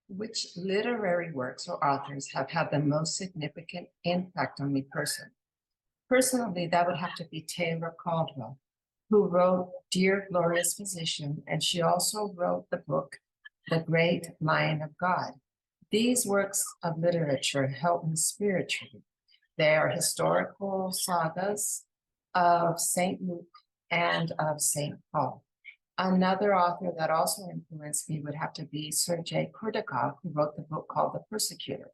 Which literary works or authors have had the most significant impact on me personally? Personally, that would have to be Taylor Caldwell, who wrote Dear Glorious Physician, and she also wrote the book The Great Lion of God. These works of literature help me spiritually. They are historical sagas of St. Luke and of St. Paul. Another author that also influenced me would have to be Sergei Kurdakov, who wrote the book called The Persecutor.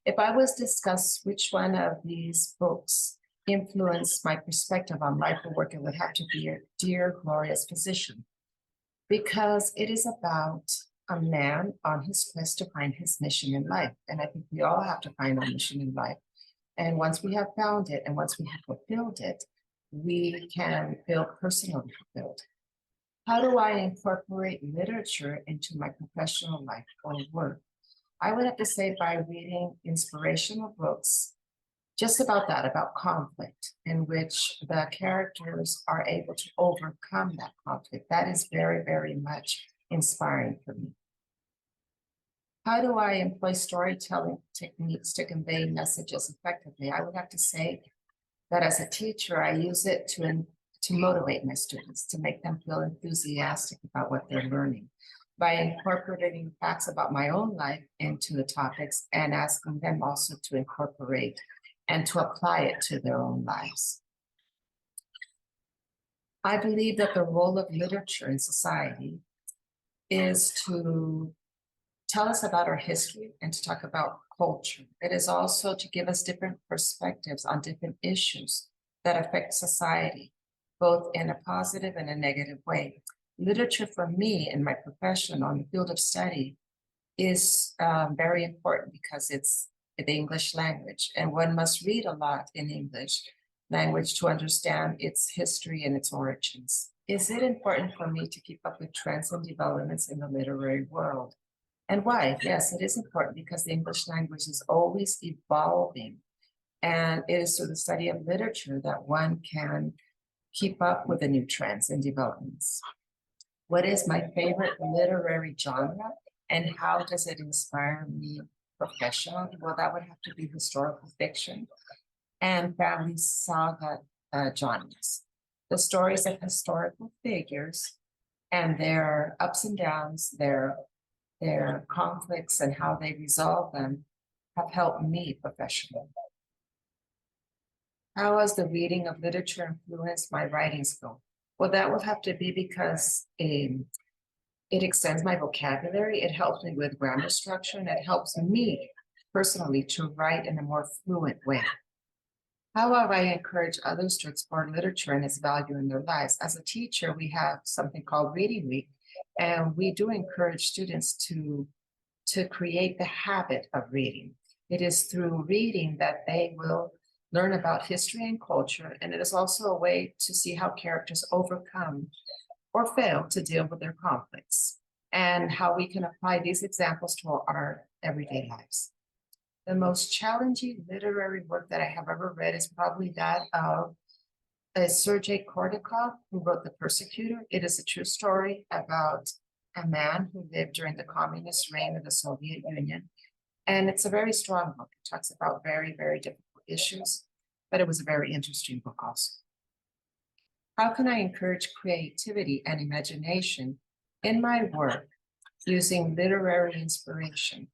If I was to discuss which one of these books influenced my perspective on life or work, it would have to be Dear Glorious Physician, because it is about a man on his quest to find his mission in life. And I think we all have to find our mission in life. And once we have found it, and once we have fulfilled it, we can feel personally fulfilled. How do I incorporate literature into my professional life or work? I would have to say by reading inspirational books, just about that, about conflict, in which the characters are able to overcome that conflict. That is very, very much inspiring for me. How do I employ storytelling techniques to convey messages effectively? I would have to say that as a teacher, I use it to motivate my students, to make them feel enthusiastic about what they're learning by incorporating facts about my own life into the topics and asking them also to incorporate and to apply it to their own lives. I believe that the role of literature in society is to tell us about our history and to talk about culture. It is also to give us different perspectives on different issues that affect society, both in a positive and a negative way. Literature for me in my profession on the field of study is very important because it's the English language, and one must read a lot in English language to understand its history and its origins. Is it important for me to keep up with trends and developments in the literary world? And why? Yes, it is important because the English language is always evolving, and it is through the study of literature that one can keep up with the new trends and developments. What is my favorite literary genre, and how does it inspire me professionally? Well, that would have to be historical fiction and family saga genres. The stories of historical figures and their ups and downs, their conflicts and how they resolve them have helped me professionally. How has the reading of literature influenced my writing skill? Well, that would have to be because it extends my vocabulary, it helps me with grammar structure, and it helps me personally to write in a more fluent way. How have I encouraged others to explore literature and its value in their lives? As a teacher, we have something called Reading Week, and we do encourage students to create the habit of reading. It is through reading that they will learn about history and culture, and it is also a way to see how characters overcome or fail to deal with their conflicts, and how we can apply these examples to our everyday lives. The most challenging literary work that I have ever read is probably that of Sergei Kordakov, who wrote The Persecutor. It is a true story about a man who lived during the communist reign of the Soviet Union. And it's a very strong book. It talks about very, very difficult issues, but it was a very interesting book also. How can I encourage creativity and imagination in my work using literary inspiration?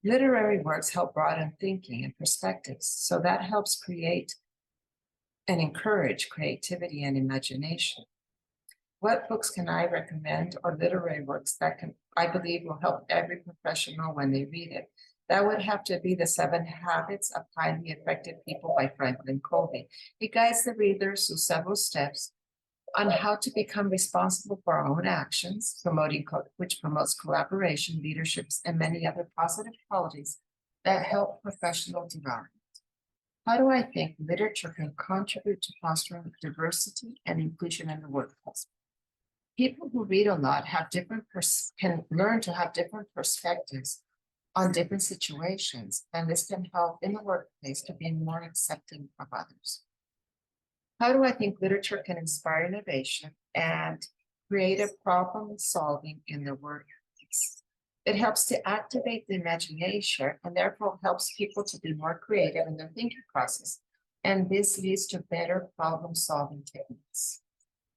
Literary works help broaden thinking and perspectives, so that helps create and encourage creativity and imagination. What books can I recommend, or literary works that I believe will help every professional when they read it? That would have to be The 7 Habits of Highly Effective People by Franklin Covey. It guides the readers through several steps on how to become responsible for our own actions, which promotes collaboration, leadership, and many other positive qualities that help professional development. How do I think literature can contribute to fostering diversity and inclusion in the workplace? People who read a lot can learn to have different perspectives on different situations, and this can help in the workplace to be more accepting of others. How do I think literature can inspire innovation and creative problem solving in the workplace? It helps to activate the imagination and therefore helps people to be more creative in their thinking process. And this leads to better problem solving techniques.